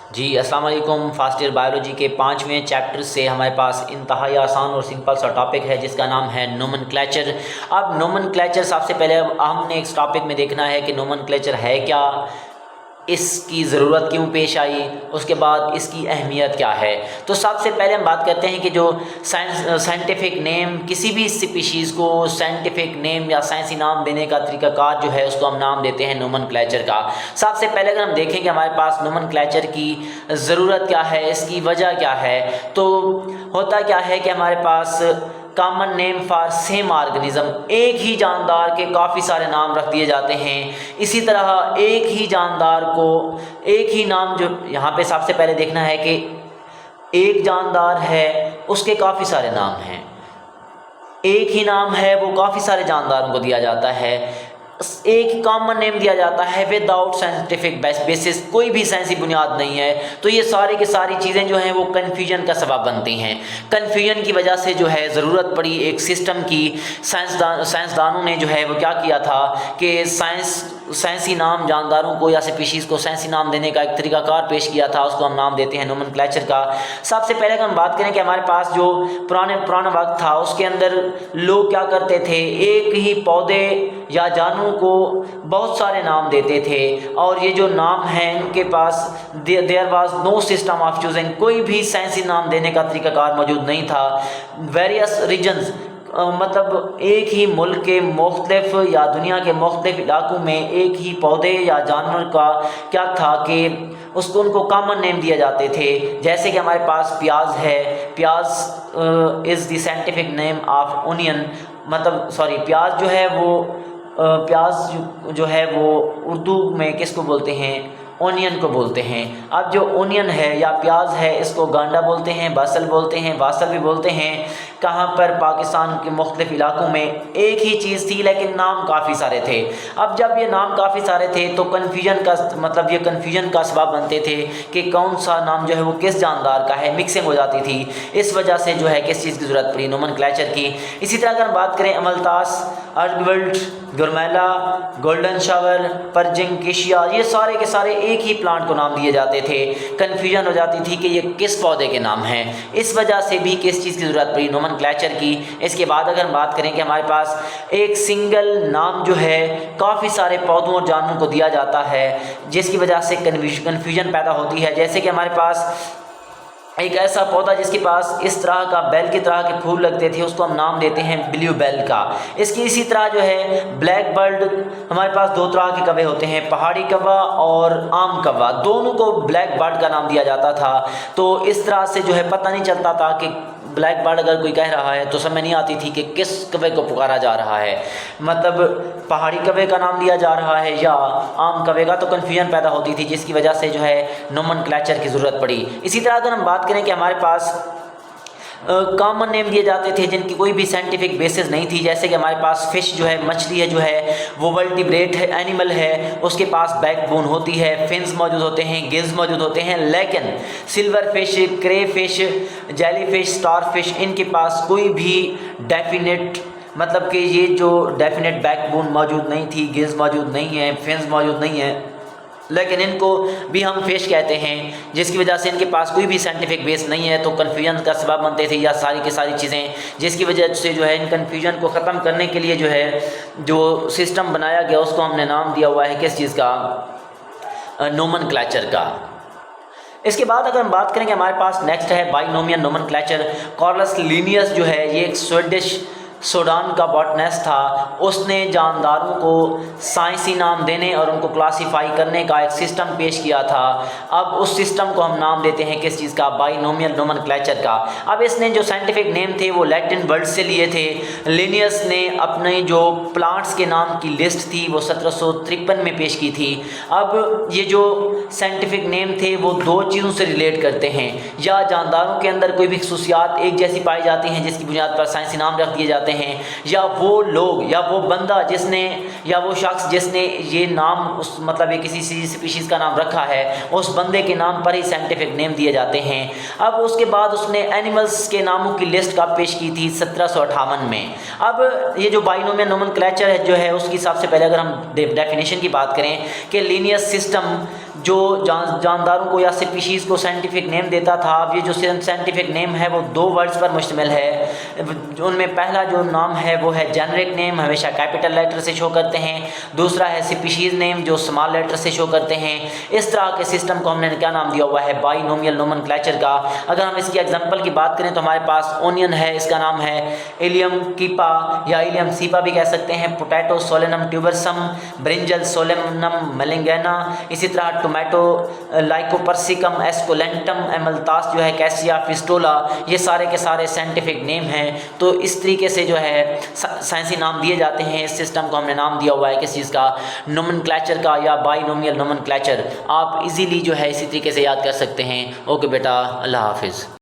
जी अस्सलाम वालेकुम। Fast year biology के 5वें चैप्टर से हमारे पास इंतहाई आसान और सिंपल सा टॉपिक है जिसका नाम है नोमेनक्लेचर। अब नोमेनक्लेचर सबसे पहले हमने इस टॉपिक में देखना है कि नोमेनक्लेचर है क्या, इसकी ज़रूरत क्यों पेश आई, उसके बाद इसकी अहमियत क्या है। तो सबसे पहले हम बात करते हैं कि जो साइंटिफिक नेम, किसी भी स्पीशीज़ को साइंटिफिक नेम या साइंसी नाम देने का तरीक़ाकार जो है उसको हम नाम देते हैं नोमेनक्लेचर का। सबसे पहले अगर हम देखें कि हमारे पास नोमेनक्लेचर की ज़रूरत क्या है, इसकी वजह क्या है, तो होता क्या है कि हमारे पास common name for same organism, एक ही जानदार के काफ़ी सारे नाम रख दिए जाते हैं। इसी तरह एक ही जानदार को एक ही नाम, जो यहाँ पे सबसे पहले देखना है कि एक जानदार है उसके काफ़ी सारे नाम हैं, एक ही नाम है वो काफ़ी सारे जानदारों को दिया जाता है, एक कॉमन नेम दिया जाता है विदाउट साइंटिफिक बेसिस, कोई भी साइंसी बुनियाद नहीं है। तो ये सारी की सारी चीज़ें जो हैं वो कन्फ्यूजन का सबब बनती हैं। कन्फ्यूजन की वजह से जो है ज़रूरत पड़ी एक सिस्टम की। साइंसदानों ने जो है वो क्या किया था कि साइंसी नाम जानदारों को या स्पीशीज़ को साइंसी नाम देने का एक तरीकाकार पेश किया था, उसको हम नाम देते हैं नोमेनक्लेचर का। सबसे पहले अगर हम बात करें कि हमारे पास जो पुराना वक्त था उसके अंदर लोग क्या करते थे, एक ही पौधे या जानवरों को बहुत सारे नाम देते थे, और ये जो नाम हैं उनके पास there was no system of choosing, कोई भी साइंसी नाम देने का तरीकाकार मौजूद नहीं था। वेरियस रीजन्स, मतलब एक ही मुल्क के मुख्तलिफ या दुनिया के मुख्तलिफ इलाकों में एक ही पौधे या जानवर का क्या था कि उसको उनको कॉमन नेम दिए जाते थे। जैसे कि हमारे पास प्याज है, प्याज is the scientific name of onion, मतलब सॉरी प्याज जो है वो प्याज जो है वो उर्दू में किसको बोलते हैं, ओनियन को बोलते हैं। अब जो ओनियन है या प्याज है इसको गांडा बोलते हैं, बासल बोलते हैं, बासल भी बोलते हैं। कहाँ पर, पाकिस्तान के मुख्तलिफ इलाकों में एक ही चीज़ थी लेकिन नाम काफ़ी सारे थे। अब जब ये नाम काफ़ी सारे थे तो कन्फ्यूजन का मतलब ये कन्फ्यूजन का सबब बनते थे कि कौन सा नाम जो है वो किस जानदार का है, मिक्सिंग हो जाती थी। इस वजह से जो है किस चीज़ की ज़रूरत पड़ी, नोमेनक्लेचर की। इसी तरह अगर हम बात करें अमलतास, अर्गविल्ट, गुरमेला, गोल्डन शावर, परजिंग, केशिया, ये सारे के सारे एक ही प्लांट को नाम दिए जाते थे। कन्फ्यूजन हो जाती थी कि ये किस पौधे के नाम हैं, इस वजह से भी किस चीज़ की ज़रूरत पड़ी, नोमेनक्लेचर की। इसके बाद अगर हम बात करें कि हमारे पास एक सिंगल नाम जो है काफ़ी सारे पौधों और जानवरों को दिया जाता है जिसकी वजह से कन्फ्यूजन पैदा होती है। जैसे कि हमारे पास एक ऐसा पौधा जिसके पास इस तरह का बेल की तरह के फूल लगते थे उसको हम नाम देते हैं ब्लू बेल का। इसकी इसी तरह जो है ब्लैक बर्ड, हमारे पास दो तरह के कौवे होते हैं, पहाड़ी कौवा और आम कौवा, दोनों को ब्लैक बर्ड का नाम दिया जाता था। तो इस तरह से जो है पता नहीं चलता था कि ब्लैक बर्ड अगर कोई कह रहा है तो समझ नहीं आती थी कि किस कौवे को पुकारा जा रहा है, मतलब पहाड़ी कौवे का नाम दिया जा रहा है या आम कौवे का। तो कन्फ्यूजन पैदा होती थी जिसकी वजह से जो है नोमेनक्लेचर की ज़रूरत पड़ी। इसी तरह अगर हम बात करें कि हमारे पास कॉमन नेम दिए जाते थे जिनकी कोई भी साइंटिफिक बेसिस नहीं थी। जैसे कि हमारे पास फ़िश जो है, मछली है जो है वो वर्टिब्रेट है, एनिमल है, उसके पास बैकबोन होती है, फिन्स मौजूद होते हैं, गिल्स मौजूद होते हैं। लेकिन silverfish, crayfish, jellyfish, starfish, इनके पास कोई भी डेफिनेट, मतलब कि ये जो डेफिनेट बैकबोन मौजूद नहीं थी, गिल्स मौजूद नहीं है, फिन्स मौजूद नहीं है, लेकिन इनको भी हम फ़िश कहते हैं जिसकी वजह से इनके पास कोई भी साइंटिफिक बेस नहीं है। तो कन्फ्यूजन का सबब बनते थे या सारी की सारी चीज़ें, जिसकी वजह से जो है इन कन्फ्यूजन को ख़त्म करने के लिए जो है जो सिस्टम बनाया गया उसको हमने नाम दिया हुआ है किस चीज़ का, नोमेनक्लेचर का। इसके बाद अगर हम बात करें कि हमारे पास नेक्स्ट है बाइनोमियल नोमेनक्लेचर। कार्लस लिनियस जो है ये एक स्वीडिश सूडान का बॉटनिस्ट था, उसने जानदारों को साइंसी नाम देने और उनको क्लासिफाई करने का एक सिस्टम पेश किया था। अब उस सिस्टम को हम नाम देते हैं किस चीज़ का, बाइनोमियल नोमेनक्लेचर का। अब इसने जो साइंटिफिक नेम थे वो लैटिन वर्ड से लिए थे। लिनियस ने अपने जो प्लांट्स के नाम की लिस्ट थी वो 1753 में पेश की थी। अब ये जो साइंटिफिक नेम थे वो दो चीज़ों से रिलेट करते हैं, या जानदारों के अंदर कोई भी खसूसियात एक जैसी पाई जाती हैं जिसकी बुनियाद पर साइंसी नाम रख दिए जाते हैं, या वो लोग या वो बंदा जिसने या वो शख्स जिसने ये नाम उस मतलब ये किसी स्पीशीज़ का नाम रखा है उस बंदे के नाम पर ही साइंटिफिक नेम दिए जाते हैं। अब उसके बाद उसने एनिमल्स के नामों की लिस्ट का पेश की थी 1758 में। अब ये जो बाइनोमियल नोमेनक्लेचर है जो है उसकी सबसे पहले अगर हम डेफिनेशन की बात करें कि लीनियर सिस्टम जो जानदारों को या स्पीशीज़ को साइंटिफिक नेम देता था। अब ये जो साइंटिफिक नेम है वो 2 वर्ड्स पर मुश्तमिल है। उनमें पहला जो नाम है वो है जेनरिक नेम, हमेशा कैपिटल लेटर से शो करते हैं। दूसरा है स्पीशीज़ नेम जो स्मॉल लेटर से शो करते हैं। इस तरह के सिस्टम को हमने क्या नाम दिया हुआ है, बाइनोमियल नोमेनक्लेचर का। अगर हम इसकी एग्जांपल की बात करें तो हमारे पास ओनियन है, इसका नाम है इलियम कीपा या इलियम सीपा भी कह सकते हैं। Potato Solanum tuberosum, brinjal Solanum melongena, इसी तरह टोमेटो लाइकोपर्सिकम एस्कोलेंटम, एमल्तास जो है कैसिया फिस्टोला, ये सारे के सारे साइंटिफिक नेम हैं। तो इस तरीके से जो है साइंसी नाम दिए जाते हैं। इस सिस्टम को हमने नाम दिया हुआ है किस चीज़ का, नोमेनक्लेचर का या बाइनोमियल नोमेनक्लेचर। आप इजीली जो है इसी तरीके से याद कर सकते हैं। ओके बेटा, अल्लाह हाफिज़।